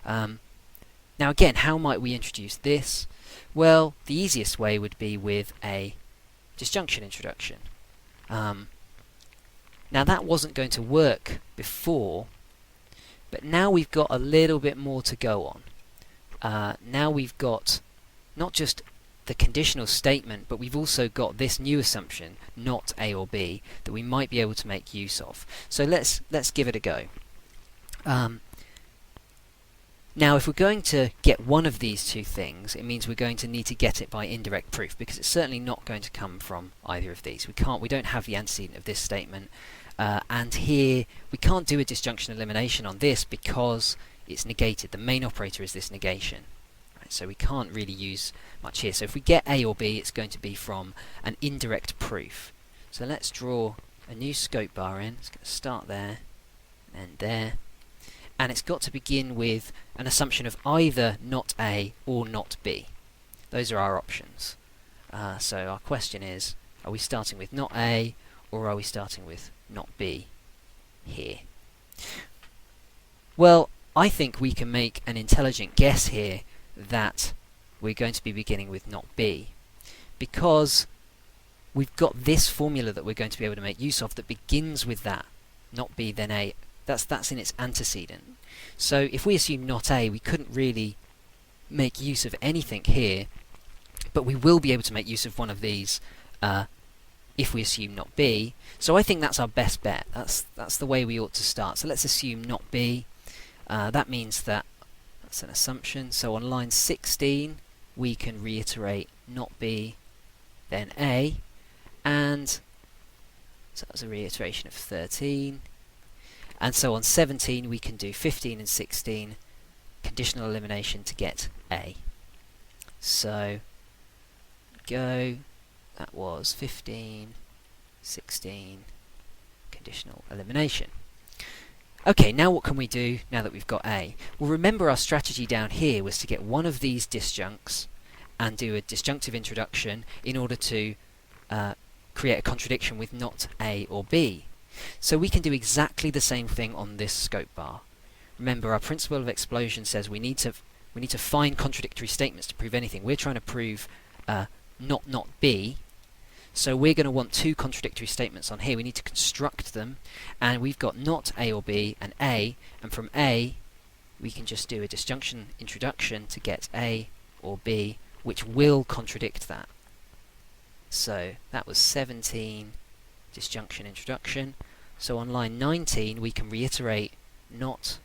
Now again, how might we introduce this? Well, the easiest way would be with a disjunction introduction. Now that wasn't going to work before, But now we've got a little bit more to go on. Now we've got not just the conditional statement, but we've also got this new assumption, not A or B, that we might be able to make use of. So let's give it a go. Now, if we're going to get one of these two things, it means we're going to need to get it by indirect proof, because it's certainly not going to come from either of these. We don't have the antecedent of this statement, and here we can't do a disjunction elimination on this because it's negated. The main operator is this negation. Right, so we can't really use much here. So if we get A or B, it's going to be from an indirect proof. So let's draw a new scope bar in. It's going to start there, and there. And it's got to begin with an assumption of either not A or not B. Those are our options. So our question is, are we starting with not A or are we starting with not B here? Well, I think we can make an intelligent guess here that we're going to be beginning with not B, because we've got this formula that we're going to be able to make use of that begins with that, not B then A. That's in its antecedent. So if we assume not A, we couldn't really make use of anything here, but we will be able to make use of one of these if we assume not B. So I think that's our best bet. That's the way we ought to start. So let's assume not B. That means that's an assumption. So on line 16, we can reiterate not B, then A, and so that's a reiteration of 13. And so on 17 we can do 15 and 16 conditional elimination to get A. So go, that was 15, 16 conditional elimination. Okay, now what can we do now that we've got A? Well, remember our strategy down here was to get one of these disjuncts and do a disjunctive introduction in order to create a contradiction with not A or B. So we can do exactly the same thing on this scope bar. Remember, our principle of explosion says we need to find contradictory statements to prove anything. We're trying to prove not B, so we're going to want two contradictory statements on here. We need to construct them, and we've got not A or B and A, and from A we can just do a disjunction introduction to get A or B, which will contradict that. So that was 17 disjunction introduction. So on line 19 we can reiterate not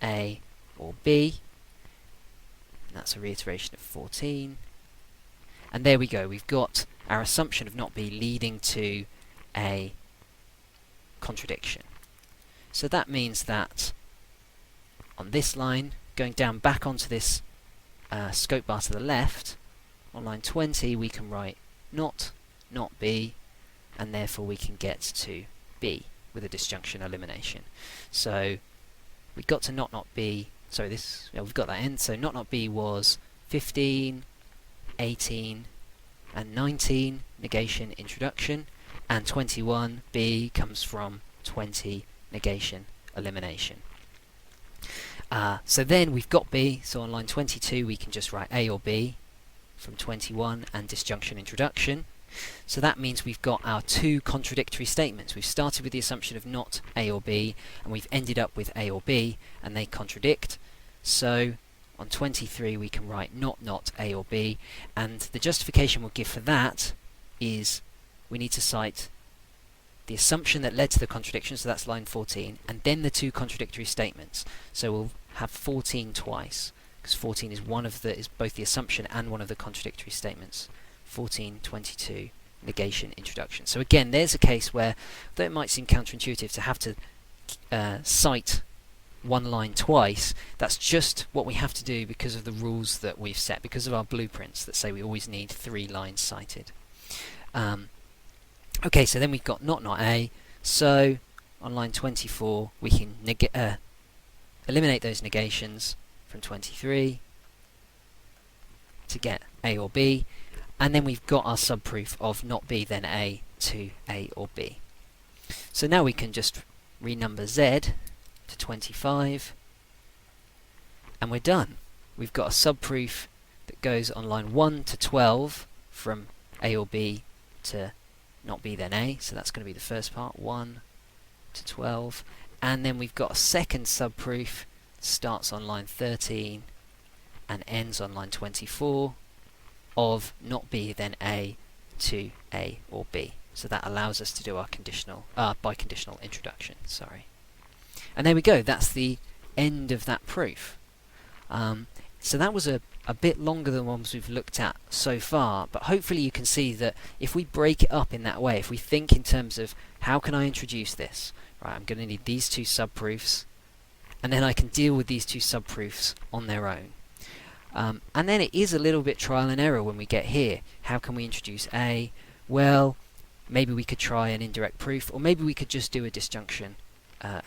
A or B, and that's a reiteration of 14. And there we go, we've got our assumption of not B leading to a contradiction. So that means that on this line, going down back onto this scope bar to the left, on line 20 we can write not B, and therefore we can get to B with a disjunction elimination. So we got to not B, sorry, we've got that in. So not B was 15, 18 and 19 negation introduction, and 21 B comes from 20 negation elimination. So then we've got B, so on line 22 we can just write A or B from 21 and disjunction introduction. So that means we've got our two contradictory statements. We've started with the assumption of not A or B, and we've ended up with A or B, and they contradict. So on 23 we can write not A or B, and the justification we'll give for that is we need to cite the assumption that led to the contradiction, so that's line 14, and then the two contradictory statements. So we'll have 14 twice, because 14 is both the assumption and one of the contradictory statements. 14, 22, negation, introduction. So again, there's a case where, though it might seem counterintuitive to have to cite one line twice, that's just what we have to do because of the rules that we've set, because of our blueprints that say we always need 3 lines cited. Okay, so then we've got not A, so on line 24 we can eliminate those negations from 23 to get A or B, and then we've got our subproof of not B then A to A or B. So now we can just renumber Z to 25, and we're done. We've got a subproof that goes on line 1 to 12 from A or B to not B then A, so that's going to be the first part, 1 to 12, and then we've got a second subproof, starts on line 13 and ends on line 24, of not B then A to A or B. So that allows us to do our conditional, biconditional introduction, sorry. And there we go, that's the end of that proof. So that was a bit longer than the ones we've looked at so far, but hopefully you can see that if we break it up in that way, if we think in terms of how can I introduce this, right, I'm going to need these two subproofs, and then I can deal with these two subproofs on their own. And then it is a little bit trial and error when we get here. How can we introduce A? Well, maybe we could try an indirect proof, or maybe we could just do a disjunction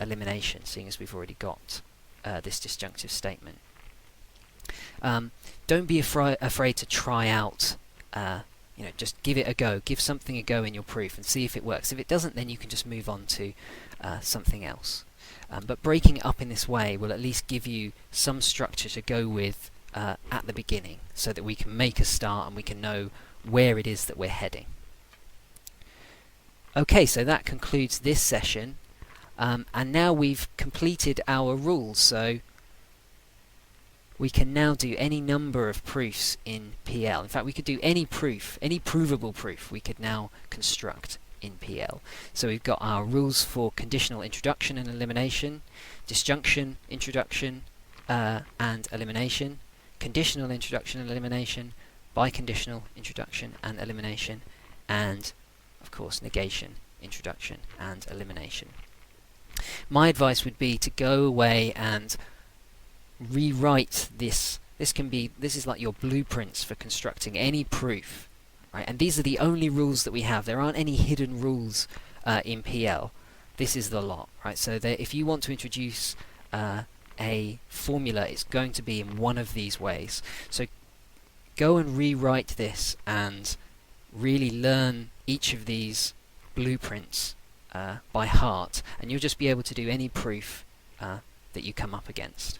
elimination, seeing as we've already got this disjunctive statement. Don't be afraid to try out, just give it a go, give something a go in your proof and see if it works. If it doesn't, then you can just move on to something else. But breaking it up in this way will at least give you some structure to go with at the beginning, so that we can make a start and we can know where it is that we're heading. Okay, so that concludes this session, and now we've completed our rules, so we can now do any number of proofs in PL. In fact, we could do any proof, any provable proof we could now construct in PL. So we've got our rules for conditional introduction and elimination, disjunction, introduction, and elimination, conditional introduction and elimination, biconditional introduction and elimination, and of course negation, introduction and elimination. My advice would be to go away and rewrite this. This is like your blueprints for constructing any proof, right? And these are the only rules that we have. There aren't any hidden rules in PL. This is the lot, right? So that if you want to introduce a formula, it's going to be in one of these ways. So go and rewrite this and really learn each of these blueprints by heart, and you'll just be able to do any proof that you come up against.